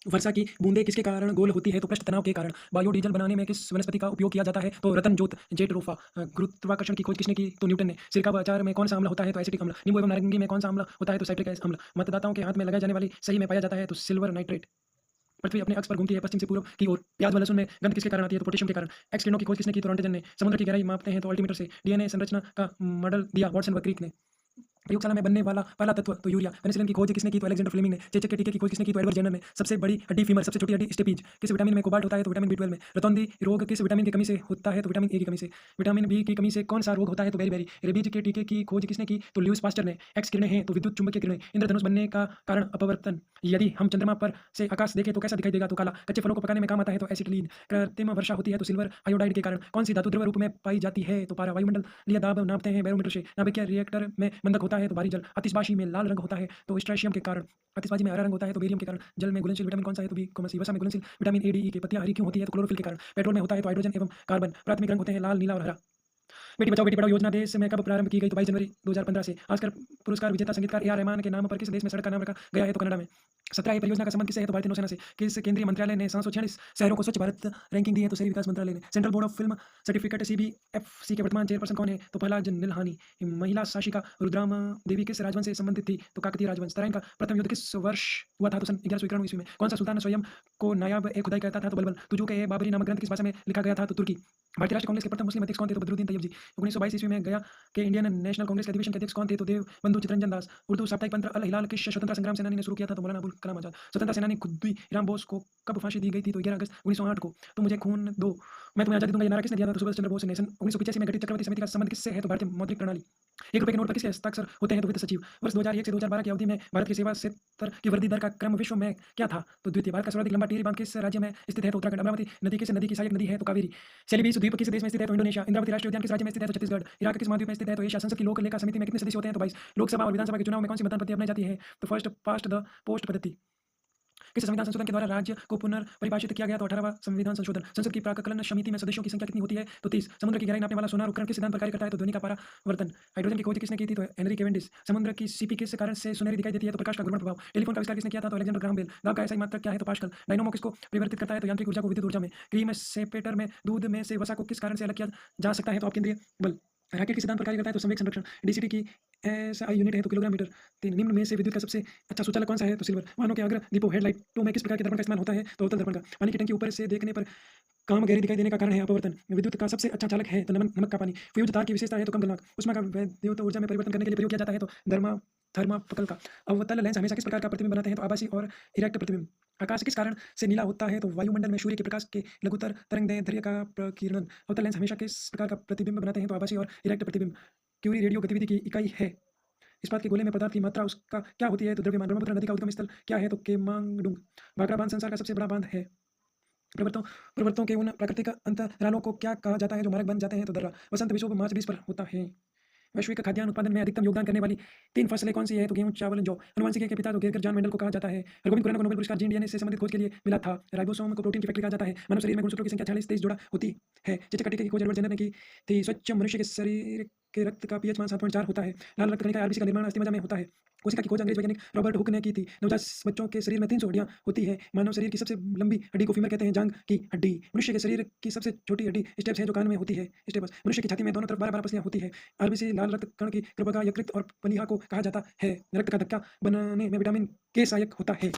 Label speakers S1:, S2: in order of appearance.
S1: वर्षा की बूंदें किसके कारण गोल होती है? तो पृष्ठ तनाव के कारण। बायोडीजल बनाने में किस वनस्पति का उपयोग किया जाता है? तो रतन जोत जेट्रोफा। गुरुत्वाकर्षण की खोज किसने की? तो न्यूटन ने। सिरका व अचार में कौन सा अम्ल होता है? तो एसिटिक अम्ल। नींबू एवं नारंगी में कौन सा अम्ल होता है? तो साइट्रिक अम्ल। मतदाताओं के हाथ में लगाई जाने वाली सही में पाया जाता है? तो सिल्वर नाइट्रेट। पृथ्वी अपने अक्ष पर घूमती है पश्चिम से पूर्व की ओर। प्याज व लहसुन में गंध किसके कारण आती है? तो पोटेशियम के कारण। एक्स किरणों की खोज किसने की? तो रॉन्टेजन ने। समुद्र की गहराई मापते हैं तो अल्टीमीटर से। डीएनए संरचना का मॉडल दिया वाटसन व क्रिक ने। प्रयोगशाला में बनने वाला पहला तत्व तो यूरिया। पेनिसिलिन की खोज किसने की? तो अलेक्जेंडर फ्लेमिंग ने। चेचक के टीके की खोज किसने की? तो एडवर्ड जेनर ने। सबसे बड़ी हड्डी फीमर, सबसे छोटी हड्डी स्टेपीज। किस विटामिन में कोबाल्ट होता है? तो विटामिन बी 12 में। रतौंधी रोग किस विटामिन की कमी से होता है? तो विटामिन ए की कमी से। विटामिन बी की कमी से कौन सा रोग होता है? तो बेरी बेरी। रेबीज के टीके की खोज किसने की? तो ल्यूइस पास्चर ने। एक्स किरणें हैं तो विद्युत चुम्बकीय किरणें। इंद्रधनुष बनने का कारण अपवर्तन। यदि हम चंद्रमा पर से आकाश देखें तो कैसा दिखाई देगा? तो काला। कच्चे फलों को पकाने में काम आता है? तो एसिटिलीन। कृत्रिम वर्षा होती है तो सिल्वर आयोडाइड के कारण। कौन सी धातु द्रव्य रूप में पाई जाती है? तो पारा। वायुमंडलीय दाब नापते हैं बैरोमीटर से। नाभिकीय रिएक्टर में मंदक होता है तो भारी जल। आतिशबाजी में लाल रंग होता है तो स्ट्राशियम के कारण। आतिशबाजी में हरा रंग होता है तो बेरियम के कारण। जल में घुलनशील विटामिन कौन सा है? तो बी को सी। वसा में घुलनशील विटामिन ए डी ई की पत्तियां हरी क्यों होती है? तो क्लोरोफिल के कारण। पेट्रोल में होता है तो हाइड्रोजन एवं कार्बन। प्राथमिक रंग होते हैं लाल, नीला और हरा। बेटी बचाओ बेटी पढ़ाओ योजना देश में कब प्रारंभ की गई? तो 22 जनवरी 2015 से। ऑस्कर पुरस्कार विजेता संगीतकार ए आर रहमान के नाम पर किस देश में सड़क का नाम रखा गया है? तो कनाडा में। 17 परियोजना का संबंध किससे है? तो भारतीय नौसेना से। किस केंद्रीय मंत्रालय ने 746 शहरों को स्वच्छ भारत रैंकिंग दी है? तो शहरी विकास मंत्रालय ने। Central board of film certificate CBFC के वर्तमान चेयरपर्सन कौन है? तो प्रहलाद नीलहानी। महिला शासिका रुद्रामा देवी किस राजवंश से संबंधित थी? तो काकतीय राजवंश। तराइन का प्रथम युद्ध किस वर्ष हुआ था? तो सन 1191 ईस्वी में। कौन सा सुल्तान स्वयं को नायाब ए खुदाई कहता था? तो बलबल। तुजू के बाबरी नामक ग्रंथ किस भाषा में लिखा गया था? तो तुर्की। भारतीय राष्ट्रीय कांग्रेस के प्रथम मुस्लिम अध्यक्ष कौन थे? तो बदरुद्दीन तैयब जी। 1922 ईस्वी में गया के इंडियन नेशनल कांग्रेस के अधिवेशन के अध्यक्ष कौन थे? तो देवबंधु चित्तरंजन दास। उर्दू साप्ताहिक पत्र अल हिलाल किस स्वतंत्रता संग्राम सेनानी ने शुरू किया था? तो मौलाना अबुल कलाम आजाद। स्वतंत्रता सेनानी खुदीराम बोस को कब फांसी दी गई थी? तो 11 अगस्त 1908 को। तुम मुझे खून दो मैं तुम्हें आजादी दूंगा, ये नारा किसने दिया था? तो सुभाष चंद्र बोस ने। सन 1985 में गठित चक्रवर्ती समिति का संबंध किससे है? तो भारतीय मौद्रिक प्रणाली। 1 रुपए के नोट पर किसके हस्ताक्षर होते हैं? तो वित्त सचिव। वर्ष 2001 से 2012 की अवधि में भारत की सेवा क्षेत्र की वृद्धि दर का क्रम विश्व में क्या था? तो द्वितीय। भारत का सर्वाधिक लंबा टिहरी बांध किस राज्य में स्थित है? तो उत्तराखंड। अमरावती नदी किस नदी की सहायक नदी है? तो कावेरी। सेलिबीस द्वीप किस देश में स्थित है? तो इंडोनेशिया। इंद्रावती राष्ट्रीय उद्यान किस राज्य में स्थित है? तो छत्तीसगढ़। इराक किस महाद्वीप में स्थित है? तो एशिया। संसद की लोक लेखा समिति में कितने सदस्य होते हैं? तो 22। लोकसभा और विधानसभा के चुनाव में कौन सी मतदान पद्धति अपनाई जाती है? तो फर्स्ट पास्ट द पोस्ट पद्धति। किस संविधान संशोधन के द्वारा राज्य को पुनर्परिभाषित किया गया? तो 18वां संविधान संशोधन। संसद की प्राक्कलन समिति में सदस्यों की संख्या कितनी होती है? तो 30। समुद्र की गहराई नापने वाला सोनार उपकरण किस सिद्धांत पर कार्य करता है? तो ध्वनि का परावर्तन। हाइड्रोजन की खोज किसने की थी? तो हेनरी केवेंडिश। समुद्र की सीपी किस कारण से सुनहरी दिखाई देती है? तो प्रकाश का घुर्मण प्रभाव। टेलीफोन का आविष्कार किसने किया था? तो अलेक्जेंडर ग्राहम बेल। दाब का एसआई मात्रक क्या है? तो पास्कल। डायनोमो किसको परिवर्तित करता है? तो यांत्रिक ऊर्जा को विद्युत ऊर्जा में। क्रीम सेपेटर में दूध में से वसा को किस कारण से अलग किया जा सकता है? तो अपकेंद्रीय बल। रैकेट के सिद्धांत पर कार्य करता है? तो संवेग संरक्षण। डीसीटी की एसआई यूनिट है? तो किलोग्राम मीटर। 3। निम्न में से विद्युत का सबसे अच्छा सुचालक कौन सा है? तो सिल्वर। वाहनों के अग्र दीपों हेडलाइटों में किस प्रकार के दर्पण का इस्तेमाल होता है? तो अवतल दर्पण का। पानी की टंकी ऊपर से देखने पर काम गहरी दिखाई देने का कारण है अपवर्तन। विद्युत का सबसे अच्छा चालक है तो नमक का पानी। फ्यूज तार की विशेषता है तो कम गलनांक। ऊष्मा का वैद्युत ऊर्जा में परिवर्तन करने के लिए प्रयोग किया जाता है तो थर्मापकल का। अवतल लेंस हमेशा किस प्रकार का प्रतिबिंब बनाते हैं? तो आभासी और इरेक्ट प्रतिबिंब। आकाश किस कारण से नीला होता है? तो वायुमंडल में सूर्य के प्रकाश के लघुतर तरंगदैर्ध्य का प्रकीर्णन। अवतल लेंस हमेशा किस प्रकार का प्रतिबिंब बनाते हैं? तो आभासी और इरेक्ट प्रतिबिंब। क्यूरी रेडियो गतिविधि की इकाई है। इस्पात के गोले में पदार्थ की मात्रा उसका क्या होती है? तो द्रव्यमान। ब्रह्मपुत्र नदी का उद्गम स्थल क्या है? तो केमांगडुंग। भाखड़ा बांध संसार का सबसे बड़ा बांध है। पर्वतों पर्वतों के उन प्राकृतिक अंतरालों को क्या कहा जाता है जो मार्ग बन जाते हैं? तो दर्रा। वसंत विषुव मार्च 20 पर होता है। वैश्विक खाद्यान्न उत्पादन में अधिकतम योगदान करने वाली 3 फसलें कौन सी है? तो गेहूं, चावल, जौ। अनुवांशिकी के पिता तो गिरकर जॉन मेंडल को कहा जाता है। रघुवीर खुराना को नोबेल पुरस्कार जीन डीएनए से संबंधित खोज के लिए मिला था। राइबोसोम को प्रोटीन की फैक्ट्री कहा जाता है। मानव शरीर में गुणसूत्रों की संख्या 46-23 जोड़ा होती है। चेचक का टीके की खोज एडवर्ड जेनर ने की थी। स्वच्छ मनुष्य के शरीर के रक्त का पीएच मान 7.4 होता है। लाल रक्त कणिका आरबीसी का निर्माण अस्थि मज्जा में होता है। कोशिका की खोज अंग्रेज वैज्ञानिक रॉबर्ट हुक ने की थी। नवजात बच्चों के शरीर में 300 हड्डियां होती है। मानव शरीर की सबसे लंबी हड्डी को फीमर कहते हैं। जांघ की हड्डी। मनुष्य के शरीर की सबसे छोटी हड्डी स्टेप्स है जो कान में होती है। स्टेपस। मनुष्य की छाती में दोनों तरफ 12-12 पसलियां होती है। आरबीसी लाल रक्त कण की कृपा यकृत और प्लीहा को कहा जाता है। रक्त का धक्का बनाने में विटामिन के सहायक होता है।